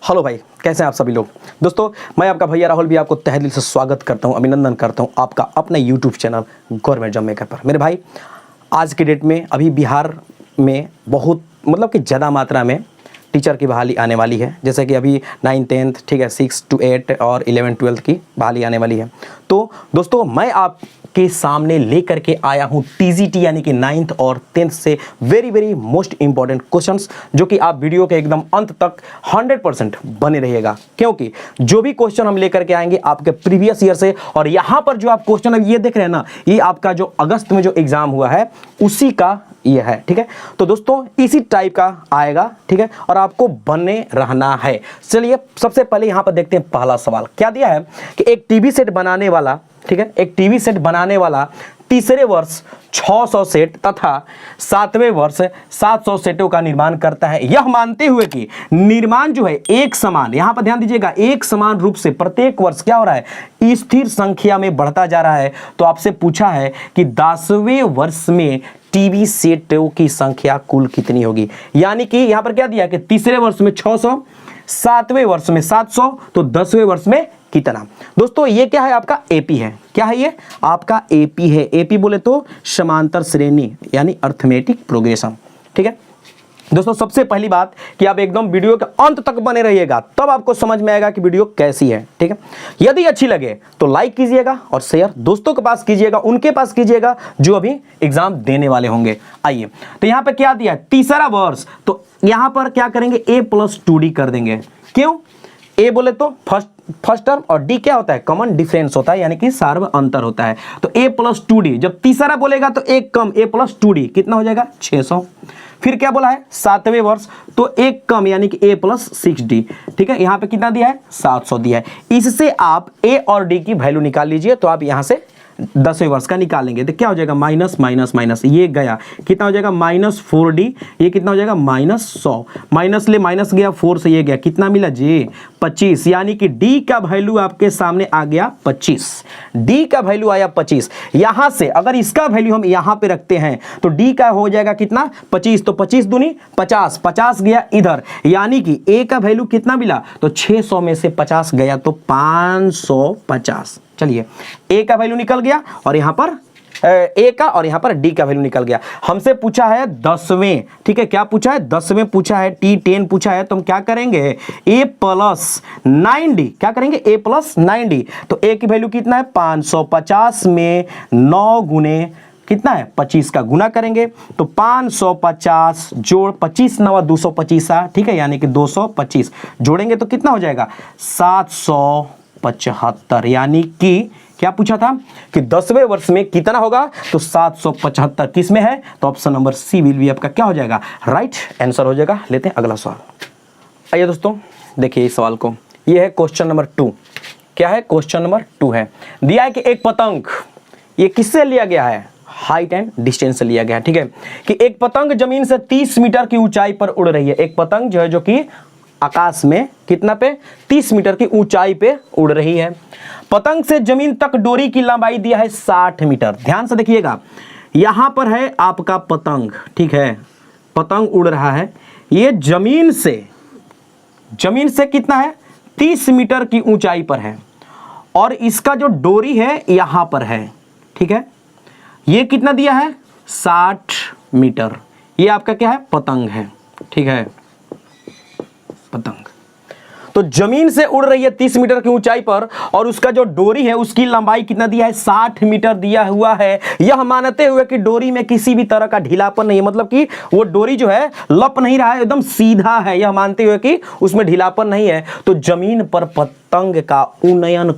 Hello भाई, कैसे हैं आप सभी लोग। दोस्तों, मैं आपका भैया राहुल भी आपको तहे दिल से स्वागत करता हूं, अभिनंदन करता हूं आपका अपने YouTube channel government job maker पर। मेरे भाई, आज की डेट में अभी बिहार में बहुत मतलब कि ज़्यादा मात्रा में टीचर की बहाली आने वाली है। जैसे कि अभी 9, 10, ठीक है, 6 to 8 और 11, 12 की बहाली आने वाली है। तो दोस्तों, मैं आपके सामने लेकर के आया हूँ टीजीटी यानी कि 9th और 10th से वेरी मोस्ट इंपॉर्टेंट क्वेश्चंस, जो कि आप वीडियो के एकदम अंत तक 100% बने रहिएगा, क्योंकि जो भी क्वेश्चन हम लेकर के आएंगे आपके प्रीवियस ईयर से, और यहाँ पर जो आप क्वेश्चन अब ये देख रहे हैं ना, ये आपका जो अगस्त में जो एग्जाम हुआ है उसी का ये है, ठीक है। तो दोस्तों, इसी टाइप का आएगा, ठीक है, और आपको बने रहना है। चलिए, सबसे पहले यहाँ पर देखते हैं पहला सवाल क्या दिया है कि एक टीवी सेट बनाने वाला, ठीक है, एक टीवी सेट बनाने वाला तीसरे वर्ष 600 सेट तथा 7वें वर्ष 700 सेटों का निर्माण करता है, यह मानते हुए कि निर्माण जो है एक समान, यहां पर ध्यान दीजिएगा, एक समान रूप से प्रत्येक वर्ष क्या हो रहा है, स्थिर संख्या में बढ़ता जा रहा है। तो आपसे पूछा है कि 10वें वर्ष में टीवी सेटों की संख्या कुल कितनी होगी। यानी कि यहां पर क्या दिया कि तीसरे वर्ष में 600, 7वें वर्ष में 700, तो 10वें वर्ष में कितना। दोस्तों, ये क्या है, आपका एपी है। क्या है ये, आपका एपी है। एपी बोले तो समांतर श्रेणी यानी अर्थमेटिक प्रोग्रेशन, ठीक है। दोस्तों, सबसे पहली बात कि आप एकदम वीडियो के अंत तक बने रहिएगा, तब आपको समझ में आएगा कि वीडियो कैसी है, ठीक है। यदि अच्छी लगे तो लाइक कीजिएगा और शेयर दोस्तों के पास कीजिएगा, उनके पास कीजिएगा जो अभी एग्जाम देने वाले होंगे। आइए, तो यहाँ पे क्या दिया है, तीसरा वर्ष, तो यहाँ पर क्या करेंगे, a+2d कर देंगे। क्यों, ए बोले तो फर्स्ट टर्म और डी क्या होता है, कॉमन डिफरेंस होता है, यानी कि सार्व अंतर होता है। तो a+2d, जब तीसरा बोलेगा तो एक कम, a+2d कितना हो जाएगा, 600। फिर क्या बोला है, 7वें वर्ष, तो एक कम यानी कि a+6d, ठीक है। यहां पे कितना दिया है, 700 दिया है। इससे आप a और d की वैल्यू निकाल लीजिए। तो आप यहां से 10वें वर्ष का निकालेंगे तो क्या हो जाएगा, माइनस माइनस माइनस, ये गया कितना हो जाएगा, -4d, ये कितना हो जाएगा, -100, माइनस ले माइनस गया, 4 से ये गया, कितना मिला जी, 25। यानी कि d का वैल्यू आपके सामने आ गया 25, d का वैल्यू आया 25। यहां से अगर इसका वैल्यू हम यहां पे रखते हैं तो d का हो जाएगा कितना, 25, तो 25 दूनी 50, 50 गया इधर, यानी कि a का वैल्यू कितना मिला, तो 600 में से 50 गया तो 550। चलिए, ए का वैल्यू निकल गया और यहां पर ए का, और यहां पर डी का वैल्यू निकल गया। हमसे पूछा है 10वें, ठीक है, क्या पूछा है, 10वें पूछा है, T10 पूछा है, तो हम क्या करेंगे, a+9d, क्या करेंगे, a+9d। तो ए की वैल्यू कितना है, 550 में 9 गुने कितना है, 25 का गुना करेंगे तो 550 जोड़ 25 9 225, ठीक है, यानी कि 225 जोड़ेंगे तो कितना हो जाएगा, 775। यानी कि क्या पूछा था कि 10वें वर्ष में कितना होगा, तो 775 किस में है, तो option number C will be आपका क्या हो जाएगा, राइट आंसर हो जाएगा। लेते हैं अगला सवाल। आइए दोस्तों, देखिए इस सवाल को, ये है क्वेश्चन नंबर 2। क्या है, क्वेश्चन नंबर 2 है, दिया है कि एक पतंग, ये किससे लिया गया है, हाइट एंड डिस्टेंस से लिया गया है, ठीक है, कि एक पतंग जमीन से 30 मीटर की ऊंचाई पर उड़ रही है। एक पतंग जो है, जो कि आकाश में कितना पे, 30 मीटर की ऊंचाई पे उड़ रही है। पतंग से जमीन तक डोरी की लंबाई दिया है 60 मीटर। ध्यान से देखिएगा, यहां पर है आपका पतंग, ठीक है, पतंग उड़ रहा है, ये जमीन से कितना है, 30 मीटर की ऊंचाई पर है, और इसका जो डोरी है यहां पर है, ठीक है, ये कितना दिया है, 60 मीटर। ये आपका क्या है, पतंग है, ठीक है, पतंग तो जमीन से उड़ रही है 30 मीटर की ऊंचाई पर, और उसका जो डोरी है उसकी लंबाई कितना दिया है, 60 मीटर दिया हुआ है। यह मानते हुए कि डोरी में किसी भी तरह का ढीलापन नहीं है, मतलब कि वो डोरी जो है लप नहीं रहा है, एकदम सीधा है, यह मानते हुए कि उसमें ढीलापन नहीं है। तो जमीन पर पतंग का उन्नयन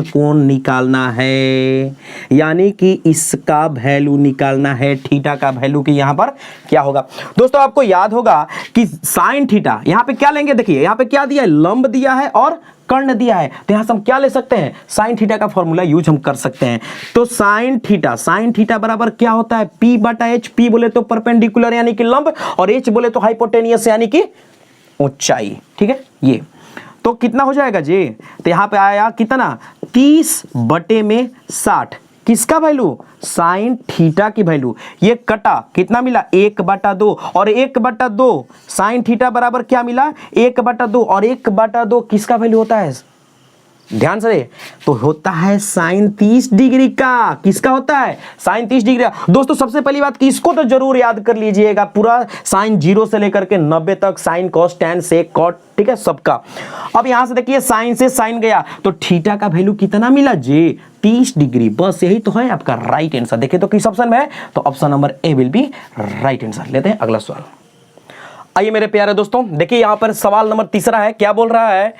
कोण निकालना है, यानी कि इसका वैल्यू निकालना है, थीटा का वैल्यू, कि यहां पर क्या होगा। दोस्तों, आपको याद होगा कि साइन थीटा, यहां पे क्या लेंगे, देखिए यहां पे क्या दिया है, लंब दिया है और कर्ण दिया है, तो यहां से हम क्या ले सकते हैं, साइन थीटा का फॉर्मूला यूज हम कर सकते हैं। तो साइन थीटा बराबर क्या होता है, P/H। P बोले तो परपेंडिकुलर यानी कि लंब, और H बोले तो हाइपोटेनियस यानी कि ऊंचाई, ठीक है। ये तो कितना हो जाएगा जी, तो यहां पे आया कितना, 30/60, किसका वैल्यू, साइन थीटा की वैल्यू। ये कटा कितना मिला, 1/2 और 1/2 साइन थीटा बराबर क्या मिला, 1/2 और 1/2 किसका वैल्यू होता है, ध्यान से, तो होता है साइन 30 डिग्री का। किसका होता है, साइन 30 डिग्री का। दोस्तों सबसे पहली बात कि इसको तो जरूर याद कर लीजिएगा, पूरा साइन 0 से लेकर के 90 तक, sine cos tan sec cot, ठीक है सबका। अब यहां से देखिए साइन से साइन गया तो थीटा का वैल्यू कितना मिला जे, 30 डिग्री। बस यही तो है आपका राइट आंसर। देखिए तो किस ऑप्शन में है, तो option number A will be right answer. लेते हैं अगला सवाल। आइए मेरे प्यारे दोस्तों, देखिए यहां पर सवाल नंबर तीसरा है। क्या बोल रहा है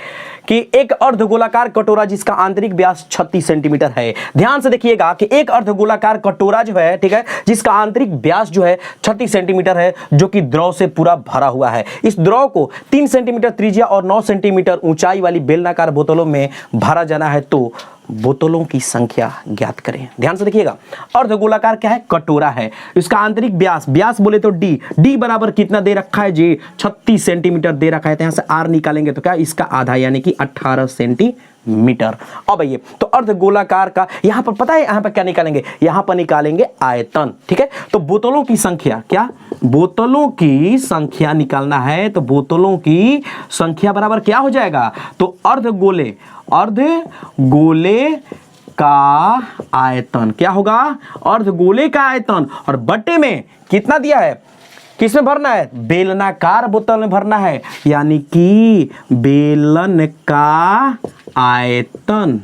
कि एक अर्धगोलाकार कटोरा जिसका आंतरिक व्यास 36 सेंटीमीटर है। ध्यान से देखिएगा कि एक अर्धगोलाकार कटोरा जो है, ठीक है, जिसका आंतरिक व्यास जो है 36 सेंटीमीटर है, जो कि द्रव से पूरा भरा हुआ है। इस द्रव को 3 सेंटीमीटर त्रिज्या और 9 सेंटीमीटर ऊंचाई वाली बेलनाकार बोतलों में भरा जाना है, तो बोतलों की संख्या ज्ञात करें। ध्यान से देखिएगा, अर्धगोलाकार क्या है, कटोरा है, इसका आंतरिक व्यास, व्यास बोले तो डी बराबर कितना दे रखा है जी, 36 सेंटीमीटर दे रखा है। तो यहां से आर निकालेंगे तो क्या, इसका आधा यानी कि 18 सेंटीमीटर। अब ये तो अर्धगोलाकार का यहां पर पता है, यहां पर क्या निकालेंगे, यहां पर निकालेंगे आयतन, ठीक है। तो बोतलों की संख्या, क्या बोतलों की संख्या निकालना है, तो बोतलों की संख्या बराबर क्या हो जाएगा, तो अर्धगोले का आयतन क्या होगा, अर्धगोले का आयतन, और बटे में कितना दिया है, किसमें भरना है, बेलनाकार बोतल में भरना है, यानी कि बेलन का आयतन।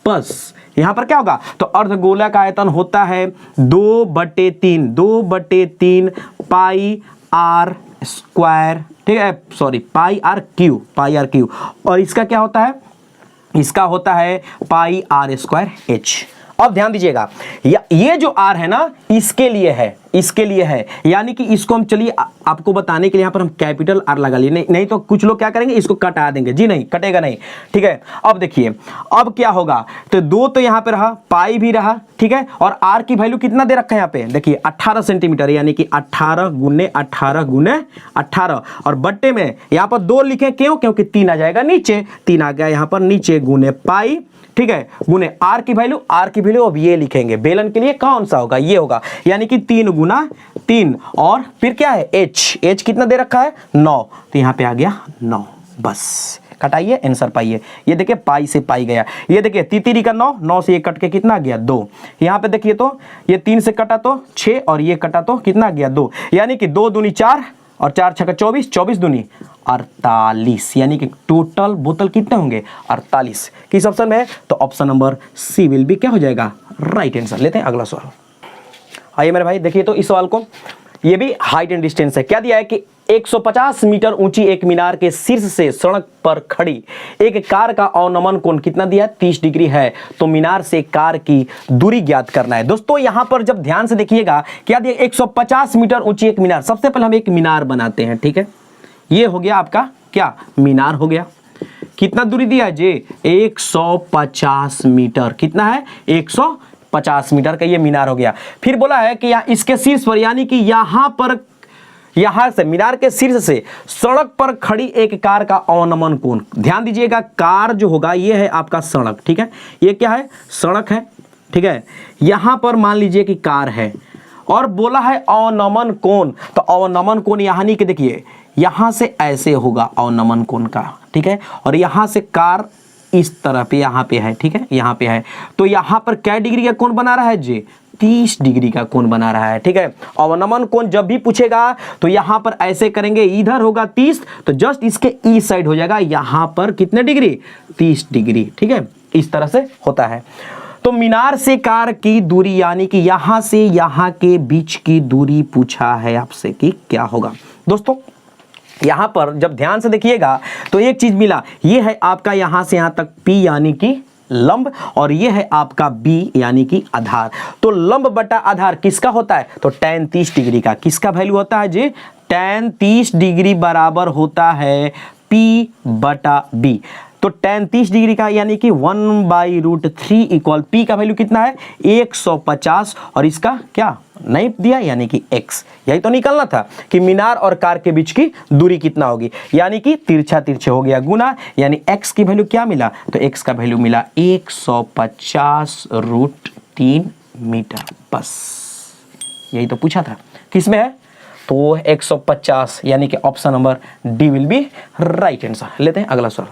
बस यहां पर क्या होगा, तो अर्धगोला का आयतन होता है 2/3 पाई आर स्क्वायर, ठीक है, सॉरी पाई आर क्यू, और इसका क्या होता है, इसका होता है पाई आर स्क्वायर एच। अब ध्यान दीजिएगा, ये जो आर है ना, इसके लिए है, यानी कि इसको हम, चलिए आपको बताने के लिए यहां पर हम कैपिटल आर लगा लिए, नहीं तो कुछ लोग क्या करेंगे, इसको कटा देंगे जी, नहीं कटेगा नहीं, ठीक है। अब देखिए अब क्या होगा, तो 2 तो यहां पे रहा, पाई भी रहा, ठीक है, और आर की वैल्यू कितना दे रखा है यहां पे, देखिए 18 सेंटीमीटर, यानी कि 18 गुने 18 और बट्टे में यहां पर 2 लिखे, क्यों, क्योंकि 3 आ जाएगा नीचे, 3 आ गया यहां पर नीचे, गुने पाई, ठीक है, गुने आर की वैल्यू अब ये लिखेंगे, बेलन के लिए कौन सा होगा, ये होगा, यानी कि 3 गुना 3, और फिर क्या है एच कितना दे रखा है 9, तो यहां पे आ गया 9। बस कटाइए, आंसर पाइए। ये देखिए पाई से पाई गया, ये देखिए तीतीरी का 9 से ये कट के कितना गया 2, यहां पे देखिए तो ये 3 से कटा तो 6 और ये कटा तो कितना गया 2, यानी कि 2 दूनी 4 और 4 छक्का 24, 24 दूनी 48, यानी कि टोटल बोतल कितने होंगे 48। किस ऑप्शन में है, तो option number C will be क्या हो जाएगा, राइट आंसर। लेते हैं अगला सवाल। आइए मेरे भाई देखिए तो इस सवाल को, ये भी हाइट एंड डिस्टेंस है। क्या दिया है कि 150 मीटर ऊंची एक मीनार के शीर्ष से सड़क पर खड़ी एक कार का अवनमन कोण कितना दिया है, 30 डिग्री है। तो मीनार से कार की दूरी ज्ञात करना है। दोस्तों यहां पर जब ध्यान से देखिएगा, क्या दिया, 150 मीटर ऊंची एक मीनार। सबसे पहले हम एक मीनार बनाते हैं, ठीक है, ये हो गया आपका क्या, मीनार हो गया। कितना दूरी दिया है जी, 150 मीटर, कितना है 150 मीटर का ये मीनार हो गया। फिर बोला है कि यहाँ इसके शीर्ष पर, यानी कि यहां से मीनार के शीर्ष से सड़क पर खड़ी एक कार का अवनमन कोण। ध्यान दीजिएगा, कार जो होगा ये है आपका सड़क, ठीक है, ये क्या है, सड़क है, ठीक है, यहां पर मान लीजिए कि कार है, और बोला है अवनमन कोण, तो अवनमन कोण यानी कि देखिए यहां से ऐसे होगा अवनमन कोण का, ठीक है, और यहां से कार इस तरह पे यहाँ पे है, ठीक है, यहाँ पे है, तो यहाँ पर क्या डिग्री का कोण बना रहा है जी, 30 डिग्री का कोण बना रहा है, ठीक है। अवनमन कोण जब भी पूछेगा तो यहाँ पर ऐसे करेंगे, इधर होगा 30, तो जस्ट इसके ई साइड हो जाएगा, यहाँ पर कितने डिग्री, 30 डिग्री, ठीक है, इस तरह से होता है। तो मीनार से कार की दूरी, यानी कि यहां से यहां के बीच की दूरी पूछा है आपसे कि क्या होगा। दोस्तों यहां पर जब ध्यान से देखिएगा तो एक चीज मिला, ये है आपका यहां से यहां तक P यानी कि लंब, और ये है आपका B यानी कि आधार। तो लंब बटा आधार किसका होता है, तो tan 30 डिग्री का। किसका वैल्यू होता है जी, tan 30 डिग्री बराबर होता है P बटा B। तो tan 30 डिग्री का यानी कि 1/√3 इक्वल P का वैल्यू कितना है 150, और इसका क्या नहीं दिया, यानी कि x। यही तो निकलना था कि मीनार और कार के बीच की दूरी कितना होगी, यानी कि तिरछा तिरछे हो गया गुना, यानी x की वैल्यू क्या मिला, तो x का वैल्यू मिला 150√3 3 मीटर, बस यही तो पूछा था। किसमें है? तो 150, यानी कि option number D will be right answer. लेते हैं अगला सवाल।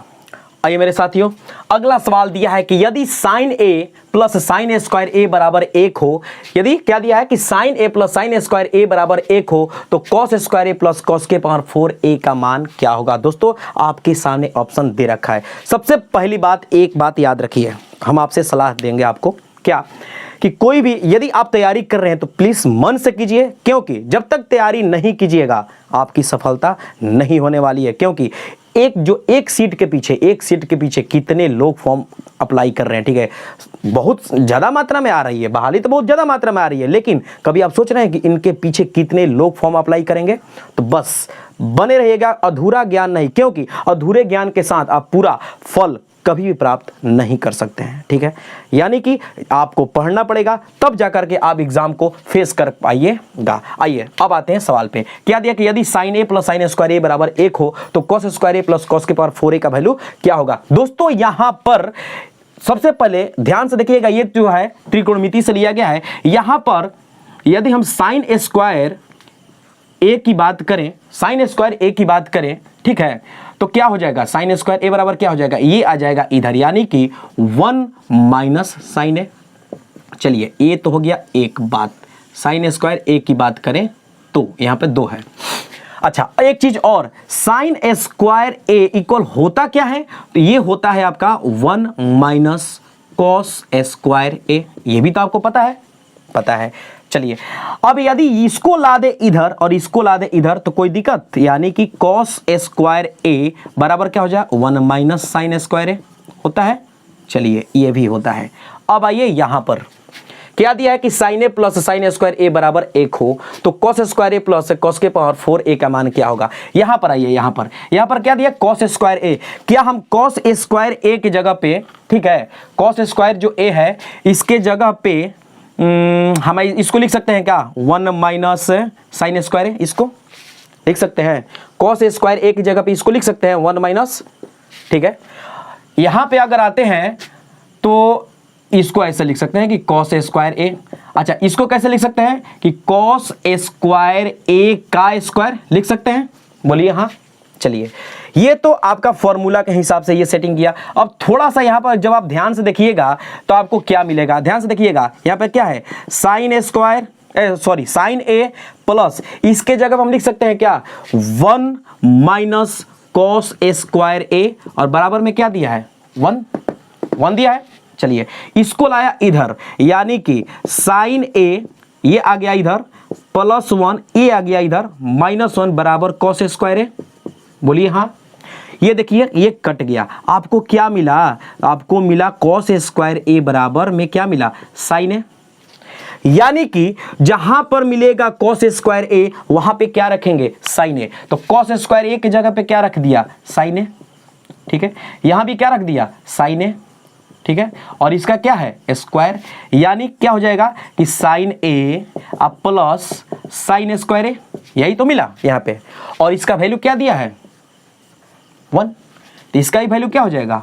आइए मेरे साथियों, अगला सवाल दिया है कि यदि साइन ए प्लस साइन ए स्क्वायर ए बराबर 1 हो, यदि क्या दिया है कि साइन ए प्लस साइन ए स्क्वायर ए बराबर 1 हो, तो कॉस स्क्वायर ए प्लस कॉस के पावर 4 ए का मान क्या होगा? दोस्तों आपके सामने ऑप्शन दे रखा है। सबसे पहली बात, एक बात याद रखिए, हम आपसे सलाह देंगे आपको, क्या कि कोई भी यदि आप तैयारी कर रहे हैं तो प्लीज मन से कीजिए, क्योंकि जब तक तैयारी नहीं कीजिएगा आपकी सफलता नहीं होने वाली है। क्योंकि एक सीट के पीछे कितने लोग फॉर्म अप्लाई कर रहे हैं, ठीक है, बहुत ज़्यादा मात्रा में आ रही है, बहाली तो बहुत ज़्यादा मात्रा में आ रही है, लेकिन कभी आप सोच रहे हैं कि इनके पीछे कितने लोग फॉर्म अप्लाई करेंगे? तो बस बने रहिएगा, अधूरा ज्ञान नहीं, क्योंकि अधूरे ज्ञान के साथ आप पूरा फल कभी भी प्राप्त नहीं कर सकते हैं, ठीक है। यानी कि आपको पढ़ना पड़ेगा, तब जाकर के आप एग्जाम को फेस कर पाइएगा। आइए अब आते हैं सवाल पे। क्या दिया कि यदि साइन ए प्लस साइन स्क्वायर ए बराबर 1 हो, तो कॉस स्क्वायर ए प्लस कॉस के पावर 4 ए का वैल्यू क्या होगा? दोस्तों यहां पर सबसे पहले ध्यान से देखिएगा, ये जो है त्रिकोणमिति से लिया गया है। यहां पर यदि हम साइन स्क्वायर ए की बात करें, साइन स्क्वायर ए की बात करें, ठीक है, तो क्या हो जाएगा? साइन स्क्वायर ए बराबर क्या हो जाएगा? ये आ जाएगा इधर, यानी कि 1 माइनस साइन ए। चलिए ये तो हो गया एक बात। साइन स्क्वायर ए की बात करें तो यहां पे 2 है। अच्छा एक चीज और, साइन स्क्वायर ए इक्वल होता क्या है? तो ये होता है आपका 1 माइनस कॉस स्क्वायर ए। ये भी तो आपको पता है। चलिए अब यदि इसको ला दे इधर और इसको ला दे इधर तो कोई दिक्कत, यानी कि कॉस स्क्वायर ए बराबर क्या हो जाए? 1 माइनस साइन स्क्वायर ए होता है। चलिए ये भी होता है। अब आइए यहां पर क्या दिया है कि साइन ए प्लस साइन स्क्वायर ए बराबर 1 हो, तो कॉस स्क्वायर ए प्लस कॉस के पावर 4 ए का मान क्या होगा? यहां पर आइए, यहां पर क्या दिया? कॉस स्क्वायर ए। क्या हम कॉस स्क्वायर ए की जगह पे, ठीक है, कॉस स्क्वायर जो ए है इसके जगह पे हम इसको लिख सकते हैं क्या? 1 माइनस साइन स्क्वायर ए, इसको लिख सकते हैं। कॉस स्क्वायर ए की जगह पे इसको लिख सकते हैं 1 माइनस, ठीक है। यहां पे अगर आते हैं तो इसको ऐसे लिख सकते हैं कि कॉस स्क्वायर ए। अच्छा इसको कैसे लिख सकते हैं कि कॉस स्क्वायर ए का स्क्वायर लिख सकते हैं? बोलिए हाँ। चलिए ये तो आपका फॉर्मूला के हिसाब से ये सेटिंग किया। अब थोड़ा सा यहां पर जब आप ध्यान से देखिएगा तो आपको क्या मिलेगा? ध्यान से देखिएगा, यहां पर क्या है? साइन स्क्वायर साइन ए प्लस इसके जगह हम लिख सकते हैं क्या? 1 माइनस कॉस स्क्वायर ए, और बराबर में क्या दिया है? 1 दिया है। चलिए इसको लाया इधर, यानी कि साइन ए ये आ गया इधर, प्लस 1 ये आ गया इधर, -1 बराबर कॉस स्क्वायर ए। बोलिए हाँ। ये देखिए ये कट गया, आपको क्या मिला? आपको मिला कॉस स्क्वायर ए बराबर में क्या मिला? साइन ए। यानी कि जहां पर मिलेगा कॉस स्क्वायर ए वहां पे क्या रखेंगे? साइन ए। तो कॉस स्क्वायर ए की जगह पे क्या रख दिया? साइन ए, ठीक है। यहां भी क्या रख दिया? साइन ए, ठीक है। और इसका क्या है? स्क्वायर, यानी क्या हो जाएगा कि साइन ए प्लस साइन स्क्वायर ए, यही तो मिला यहां पे। और इसका वैल्यू क्या दिया है? 1, तो इसका ही वैल्यू क्या हो जाएगा?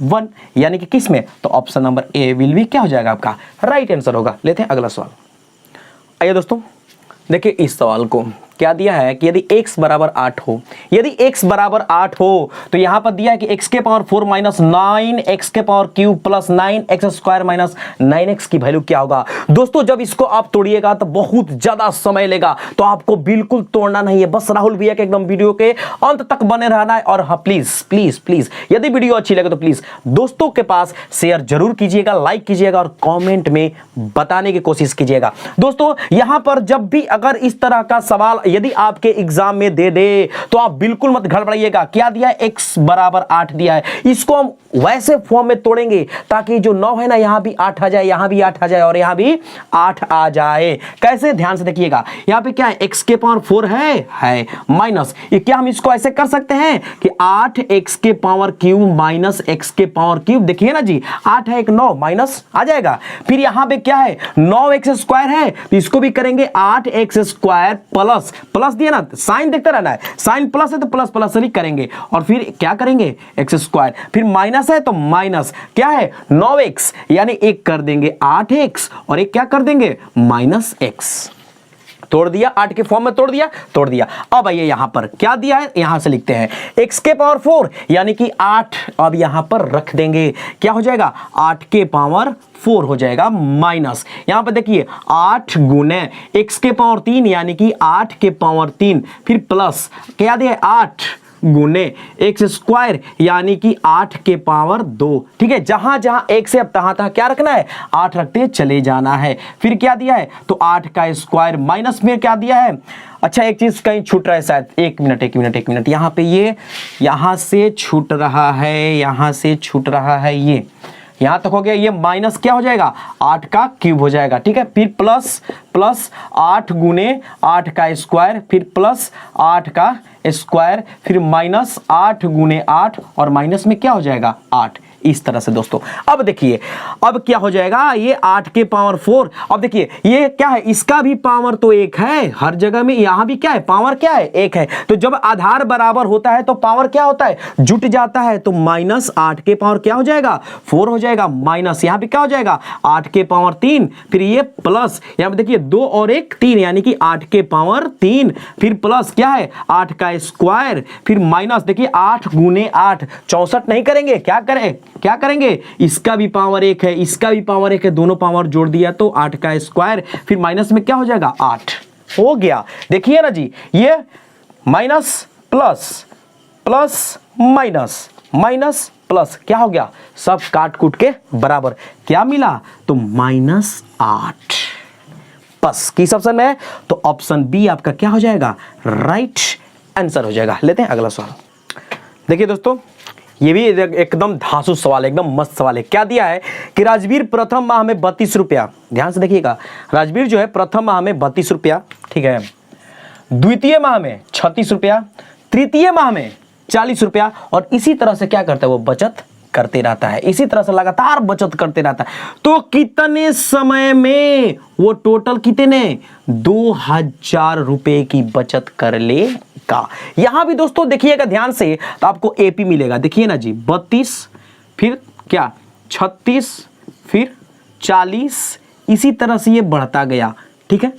1, यानी कि किस में? तो ऑप्शन नंबर ए विल भी क्या हो जाएगा? आपका राइट आंसर होगा। लेते हैं अगला सवाल। आइए दोस्तों देखिए इस सवाल को, क्या दिया है कि यदि x बराबर 8 हो, यदि x बराबर 8 हो तो यहां पर दिया है कि x के पावर 4 माइनस 9x के power cube plus 9x square minus 9x की वैल्यू क्या होगा? दोस्तों जब इसको आप तोड़िएगा तो बहुत ज्यादा समय लेगा, तो आपको बिल्कुल तोड़ना नहीं है, बस राहुल भैया के एकदम वीडियो के अंत तक बने रहना है। और हाँ प्लीज प्लीज प्लीज यदि वीडियो अच्छी लगे तो प्लीज दोस्तों के पास शेयर जरूर कीजिएगा, लाइक कीजिएगा और कॉमेंट में बताने की कोशिश कीजिएगा। दोस्तों यहां पर जब भी अगर इस तरह का सवाल यदि आपके एग्जाम में दे दे तो आप बिल्कुल मत घबराइएगा। क्या दिया है? x बराबर 8 दिया है, इसको हम वैसे फॉर्म में तोड़ेंगे ताकि जो 9 है ना यहां भी 8 आ जाए, यहां भी 8 आ जाए और यहां भी 8 आ जाए। कैसे? ध्यान से देखिएगा, यहां पे क्या है? x के पावर 4 है माइनस, ये क्या हम इसको ऐसे कर सकते हैं कि 8x के पावर क्यूब माइनस x के पावर क्यूब। देखिए ना जी, 8 है 1 9 माइनस आ जाएगा। फिर यहां पे क्या है? 9x स्क्वायर है, तो इसको भी करेंगे 8x स्क्वायर प्लस प्लस दिया ना, साइन देखते रहना है, साइन प्लस है तो प्लस प्लस ही करेंगे, और फिर क्या करेंगे एक्स स्क्वायर, फिर माइनस है तो माइनस क्या है 9x, यानी एक कर देंगे 8x और एक क्या कर देंगे माइनस x। तोड़ दिया, 8 के फॉर्म में तोड़ दिया। अब आइए यहां पर क्या दिया है, यहां से लिखते हैं x के पावर 4 यानी कि 8, अब यहां पर रख देंगे, क्या हो जाएगा 8 के पावर 4 हो जाएगा माइनस, यहां पर देखिए 8 गुने x के पावर 3 यानी कि 8 के पावर 3, फिर प्लस क्या दिया 8 गुने एक्स स्क्वायर यानी कि 8 के पावर 2। ठीक है, जहां जहां एक से अब तहां तहां क्या रखना है 8 रखते चले जाना है। फिर क्या दिया है तो 8 का स्क्वायर माइनस में क्या दिया है, अच्छा एक चीज कहीं छूट रहा है शायद, एक मिनट यहां पे ये यहां से छूट रहा है, यहां से छूट रहा है, ये यहां तक हो गया, ये माइनस क्या हो जाएगा 8 का क्यूब हो जाएगा। ठीक है, फिर प्लस 8 गुने 8 का स्क्वायर, फिर प्लस 8 का स्क्वायर, फिर माइनस 8 गुने 8 और माइनस में क्या हो जाएगा 8, इस तरह से दोस्तों। अब देखिए अब क्या हो जाएगा, ये 8 के पावर 4, अब देखिए ये क्या है, इसका भी पावर तो 1 है, हर जगह में यहां भी क्या है पावर क्या है 1 है, तो जब आधार बराबर होता है तो पावर क्या होता है जुट जाता है, तो माइनस 8 के पावर क्या हो जाएगा 4 हो जाएगा, माइनस यहां पे क्या हो जाएगा 8 के पावर 3, फिर ये प्लस यहां पे देखिए 2 और 1 3 यानी कि 8 के पावर 3, फिर प्लस क्या है 8 का स्क्वायर, फिर माइनस देखिए 8 गुने 8 64 नहीं करेंगे, क्या करेंगे इसका भी पावर 1 है, इसका भी पावर 1 है, दोनों पावर जोड़ दिया तो 8 का स्क्वायर, फिर माइनस में क्या हो जाएगा 8 हो गया। देखिए ना जी, ये माइनस प्लस माइनस प्लस क्या हो गया, सब काट कूट के बराबर, क्या मिला तो -8। बस किस ऑप्शन में है, तो ऑप्शन बी आपका क्या हो जाएगा राइट आंसर हो जाएगा। लेते हैं अगला सवाल। देखिए दोस्तों, ये भी एकदम धांसू सवाल है, एकदम मस्त सवाल है। क्या दिया है कि राजवीर प्रथम माह में 32 रुपया, ध्यान से देखिएगा, राजवीर जो है प्रथम माह में 32 रुपया, ठीक है, द्वितीय माह में 36 रुपया, तृतीय माह में 40 रुपया, और इसी तरह से क्या करता है वो बचत करते रहता है, इसी तरह से लगातार बचत करते रहता है। तो कितने समय में वो टोटल कितने 2000 रुपए की बचत कर लेगा। यहां भी दोस्तों देखिएगा ध्यान से, तो आपको एपी मिलेगा, देखिए ना जी 32, फिर क्या 36, फिर 40, इसी तरह से ये बढ़ता गया। ठीक है,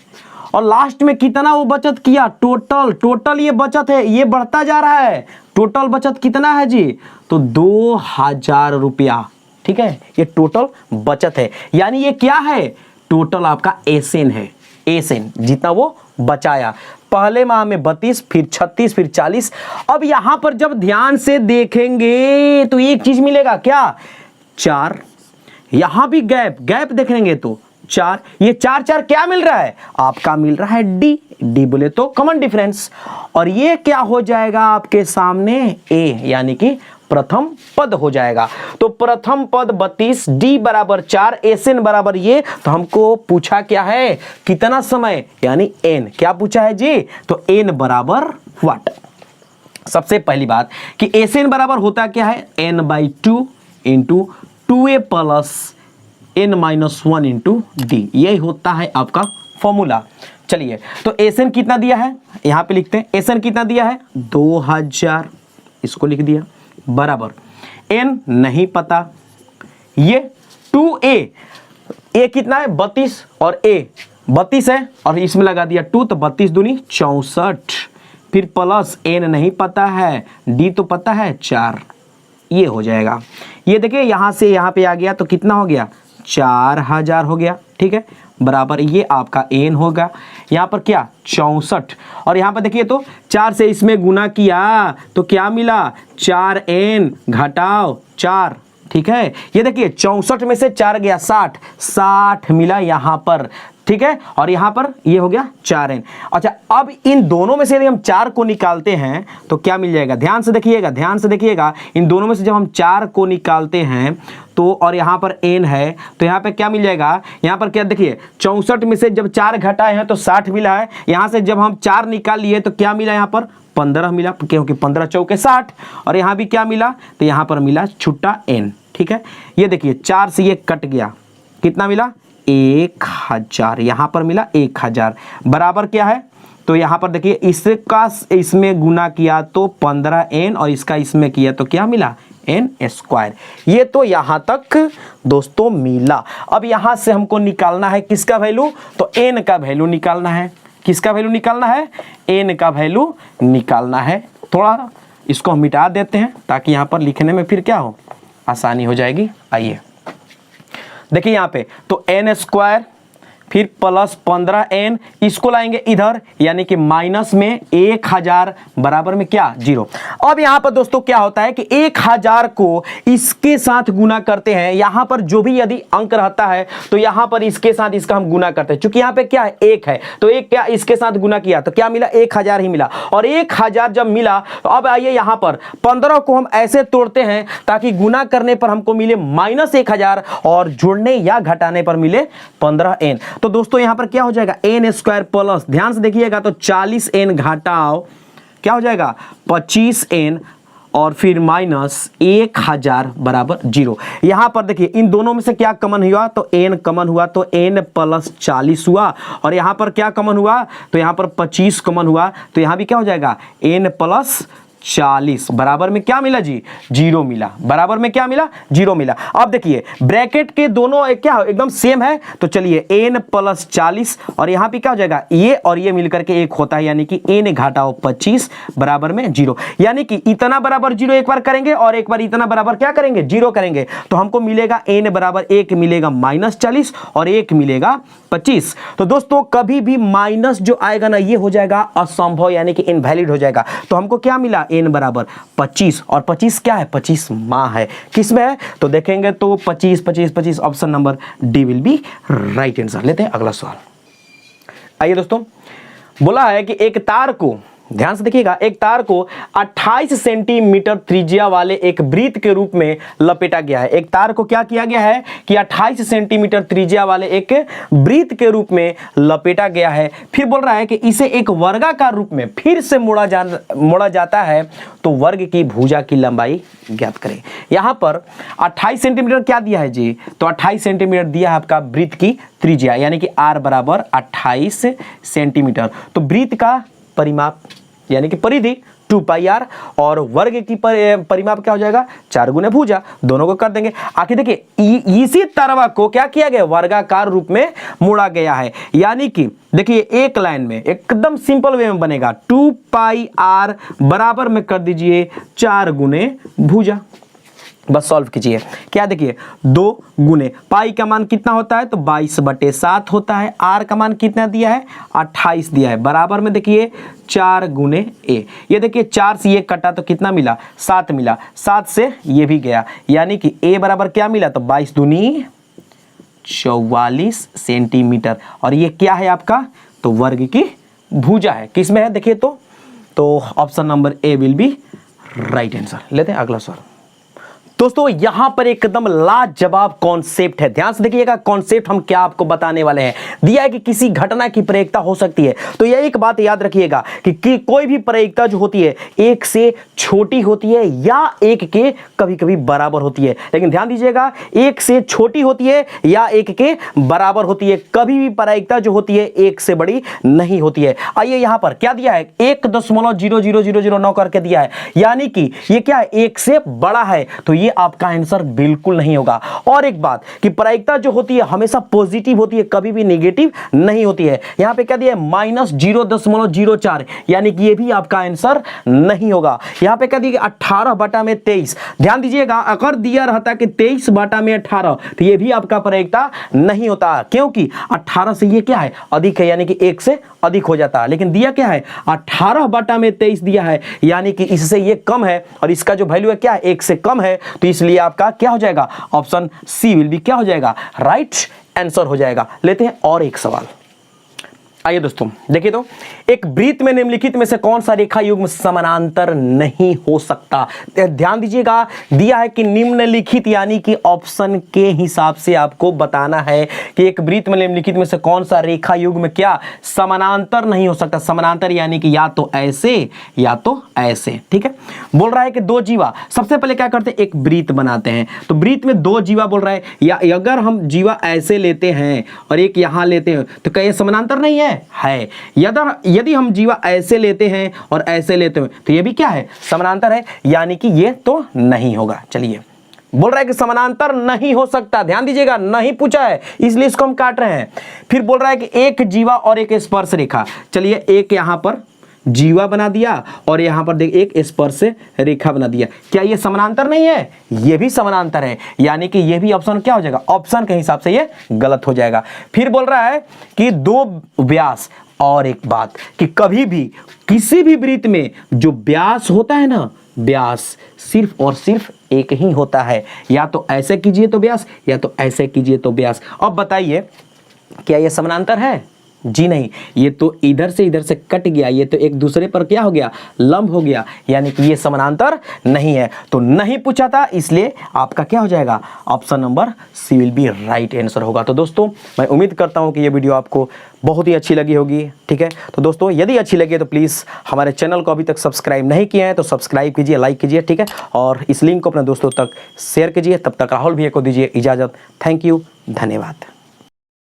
और लास्ट में कितना वो बचत किया, टोटल ये बचत है, ये बढ़ता जा रहा है, टोटल बचत कितना है जी, तो 2000 रुपया। ठीक है, ये टोटल बचत है, यानी ये क्या है टोटल आपका एसएन है, एसएन जितना वो बचाया। पहले माह में 32, फिर 36, फिर 40। अब यहां पर जब ध्यान से देखेंगे तो एक चीज मिलेगा, क्या 4, यहां भी गैप देखेंगे तो 4, ये 4 क्या मिल रहा है आपका, मिल रहा है डी बोले तो कॉमन डिफरेंस, और ये क्या हो जाएगा आपके सामने ए, यानी कि प्रथम पद हो जाएगा। तो प्रथम पद 32, डी बराबर 4, एसएन बराबर ये, तो हमको पूछा क्या है कितना समय, यानी एन, क्या पूछा है जी, तो एन बराबर व्हाट। सबसे पहली बात कि एसएन बराबर होता क्या है n/2 into 2a plus n-1 into D, यही होता है आपका फॉर्मूला। चलिए, तो एसएन कितना दिया है यहां पे लिखते हैं, एसएन कितना दिया है 2000, इसको लिख दिया, बराबर एन नहीं पता, ये 2a, ए कितना है 32 और ए 32 है, और इसमें लगा दिया 2, तो 32 दूनी 64, फिर प्लस एन नहीं पता है, डी तो पता है 4, ये हो जाएगा। ये देखिए यहां से यहां पे आ गया तो कितना हो गया 4000 हो गया। ठीक है, बराबर ये आपका एन होगा, यहाँ पर क्या 64, और यहाँ पर देखिए तो 4 से इसमें गुना किया तो क्या मिला 4n घटाओ 4। ठीक है, ये देखिए 64 में से 4 गया 60 मिला यहाँ पर। ठीक है, और यहाँ पर ये हो गया 4n। अच्छा, अब इन दोनों में से यदि हम 4 को निकालते हैं तो क्या मिल जाएगा, ध्यान से देखिएगा, इन दोनों में से जब हम 4 को निकालते हैं तो, और यहाँ पर n है, तो यहाँ पे क्या मिल जाएगा, यहाँ पर क्या देखिए 64 में से जब 4 घटाए हैं तो 60 मिला है, यहाँ से जब हम 4 निकाल लिए तो क्या मिला, यहाँ पर 15 मिला, क्योंकि 15 चौके 60, और यहाँ भी क्या मिला, तो यहाँ पर मिला छुट्टा n। ठीक है, ये देखिए 4 से ये कट गया, कितना मिला 1000, यहाँ पर मिला 1000, बराबर क्या है तो यहाँ पर देखिए इसका इसमें गुना किया तो 15n और इसका इसमें किया तो क्या मिला n स्क्वायर। ये तो यहाँ तक दोस्तों मिला। अब यहाँ से हमको निकालना है किसका वैल्यू, तो n का वैल्यू निकालना है। किसका वैल्यू निकालना है, n का वैल्यू निकालना है। थोड़ा इसको हम मिटा देते हैं ताकि यहाँ पर लिखने में फिर क्या हो, आसानी हो जाएगी। आइए देखिए यहाँ पे तो n स्क्वायर फिर प्लस 15n, इसको लाएंगे इधर यानी कि माइनस में 1000 बराबर में क्या 0। अब यहाँ पर दोस्तों क्या होता है कि 1000 को इसके साथ गुना करते हैं। यहाँ पर जो भी यदि अंक रहता है तो यहाँ पर इसके साथ इसका हम गुना करते हैं। चूंकि यहाँ पे क्या है 1 है तो एक क्या इसके साथ गुना किया तो क्या मिला 1000 ही मिला। और 1000 जब मिला तो अब आइए यहाँ पर 15 को हम ऐसे तोड़ते हैं ताकि गुना करने पर हमको मिले -1000 और जोड़ने या घटाने पर मिले 15n। तो दोस्तों यहां पर क्या हो जाएगा n स्क्वायर प्लस, ध्यान से देखिएगा तो 40n घटाओ क्या हो जाएगा 25n और फिर -1000 बराबर 0। यहां पर देखिए इन दोनों में से क्या कॉमन हुआ तो n कॉमन हुआ तो n प्लस 40 हुआ। और यहां पर क्या कॉमन हुआ तो यहां पर 25 कॉमन हुआ तो यहां भी क्या हो जाएगा n प्लस 40 बराबर में क्या मिला जी 0 मिला। बराबर में क्या मिला 0 मिला। अब देखिए ब्रैकेट के दोनों क्या एकदम सेम है तो चलिए n प्लस 40 और यहाँ पे क्या हो जाएगा ये और ये मिलकर के 1 होता है यानी कि n घटाओ 25 बराबर में 0। यानी कि इतना बराबर 0 एक बार करेंगे और एक बार इतना बराबर क्या करेंगे 0 करेंगे तो हमको मिलेगा n बराबर 1 मिलेगा -40 और 1 मिलेगा 25। तो दोस्तों कभी भी माइनस जो आएगा ना ये हो जाएगा असंभव यानी कि इनवैलिड हो जाएगा। तो हमको क्या मिला n बराबर 25 और 25 क्या है 25 माह है। किसमें है तो देखेंगे तो 25 25 25 option number D will be right answer. लेते हैं अगला सवाल। आइए दोस्तों बोला है कि एक तार को, ध्यान से देखिएगा, एक तार को 28 सेंटीमीटर त्रिज्या वाले एक वृत्त के रूप में लपेटा गया है। एक तार को क्या किया गया है कि 28 सेंटीमीटर त्रिज्या वाले एक वृत्त के रूप में लपेटा गया है। फिर बोल रहा है कि इसे एक वर्गाकार रूप में फिर से मोड़ा जाता है तो वर्ग की भुजा की लंबाई ज्ञात करें। यहां पर 28 सेंटीमीटर क्या दिया है जी तो 28 सेंटीमीटर दिया है आपका वृत्त की त्रिज्या यानी कि r बराबर 28 सेंटीमीटर। तो वृत्त का परिमाप यानी कि परिधि 2πr और वर्ग की परिमाप क्या हो जाएगा 4 गुने भुजा, दोनों को कर देंगे। आखिर देखिए इसी तरह को क्या किया गया वर्गाकार रूप में मोड़ा गया है। यानी कि देखिए एक लाइन में एकदम सिंपल वे में बनेगा 2πr बराबर में कर दीजिए 4 गुने भुजा। बस सॉल्व कीजिए। क्या देखिए 2 गुने पाई का मान कितना होता है तो 22/7 होता है। आर का मान कितना दिया है 28 दिया है बराबर में देखिए 4 गुने ए। ये देखिए 4 से ये कटा तो कितना मिला 7 मिला, 7 से ये भी गया यानी कि ए बराबर क्या मिला तो 22 दूनी 44 सेंटीमीटर। और ये क्या है आपका तो वर्ग की भुजा है। किस में है देखिए तो option number A will be right answer. लेते हैं अगला सवाल। दोस्तों यहां पर एकदम लाजवाब कॉन्सेप्ट है, ध्यान से देखिएगा कॉन्सेप्ट हम क्या आपको बताने वाले हैं। दिया है कि किसी घटना की प्रायिकता हो सकती है तो यह एक बात याद रखिएगा कि कोई भी प्रायिकता जो होती है 1 से छोटी होती है या 1 के कभी कभी बराबर होती है। लेकिन ध्यान दीजिएगा 1 से छोटी होती है या 1 के बराबर होती है, कभी भी प्रायिकता जो होती है 1 से बड़ी नहीं होती है। आइए यहां पर क्या दिया है 1.00009 करके दिया है यानी कि ये क्या है 1 से बड़ा है तो ये आपका आंसर बिल्कुल नहीं होगा। और एक बात कि प्रायिकता जो होती है हमेशा पॉजिटिव होती है, कभी भी नेगेटिव नहीं होती है। यहां पे क्या दिया है -0.04 यानी कि ये भी आपका आंसर नहीं होगा। यहां पे क्या दिया 18/23। ध्यान दीजिएगा अगर दिया रहता कि 23/18 तो ये भी आपका प्रायिकता नहीं होता क्योंकि 18 से ये क्या है अधिक है यानी कि 1 से अधिक हो जाता है। लेकिन दिया क्या है 18/23 दिया है यानी कि इससे ये कम है और इसका जो वैल्यू है क्या है 1 से कम है तो इसलिए आपका क्या हो जाएगा ऑप्शन सी विल बी क्या हो जाएगा राइट आंसर हो जाएगा। लेते हैं और एक सवाल। आइए दोस्तों देखिए तो एक वृत्त में निम्नलिखित में से कौन सा रेखा युग्म समानांतर नहीं हो सकता। ध्यान दीजिएगा दिया है कि निम्नलिखित यानी कि ऑप्शन के हिसाब से आपको बताना है कि एक वृत्त में निम्नलिखित में से कौन सा रेखा युग्म क्या समानांतर नहीं हो सकता। समानांतर यानी कि या तो ऐसे या तो ऐसे, ठीक है। बोल रहा है कि 2 जीवा, सबसे पहले क्या करते हैं एक वृत्त बनाते हैं तो वृत्त में 2 जीवा बोल रहा है या अगर हम जीवा ऐसे लेते हैं और एक यहां लेते हैं तो क्या ये समानांतर नहीं है है। यदि हम जीवा ऐसे लेते हैं और ऐसे लेते हैं तो ये भी क्या है, समानांतर है, यानी कि ये तो नहीं होगा। चलिए, बोल रहा है कि समानांतर नहीं हो सकता, ध्यान दीजिएगा, नहीं पूछा है इसलिए इसको हम काट रहे हैं। फिर बोल रहा है कि एक जीवा और एक स्पर्श रेखा। चलिए, एक यहां पर जीवा बना दिया और यहां पर देख एक स्पर्श रेखा बना दिया, क्या ये समानांतर नहीं है? ये भी समानांतर है, यानी कि ये भी ऑप्शन क्या हो जाएगा, ऑप्शन के हिसाब से ये गलत हो जाएगा। फिर बोल रहा है कि दो व्यास, और एक बात कि कभी भी किसी भी वृत्त में जो व्यास होता है ना, व्यास सिर्फ और सिर्फ एक ही होता है, या तो ऐसे कीजिए तो व्यास, या तो ऐसे कीजिए तो व्यास। अब बताइए क्या ये समानांतर है? जी नहीं, ये तो इधर से कट गया, ये तो एक दूसरे पर क्या हो गया, लंब हो गया, यानी कि ये समानांतर नहीं है। तो नहीं पूछा था, इसलिए आपका क्या हो जाएगा, option number C will be right answer होगा। तो दोस्तों, मैं उम्मीद करता हूं कि ये वीडियो आपको बहुत ही अच्छी लगी होगी। ठीक है, तो दोस्तों यदि अच्छी लगी तो प्लीज़ हमारे चैनल को अभी तक सब्सक्राइब नहीं किए हैं तो सब्सक्राइब कीजिए, लाइक कीजिए। ठीक है, और इस लिंक को अपने दोस्तों तक शेयर कीजिए। तब तक राहुल भैया को दीजिए इजाज़त। थैंक यू, धन्यवाद।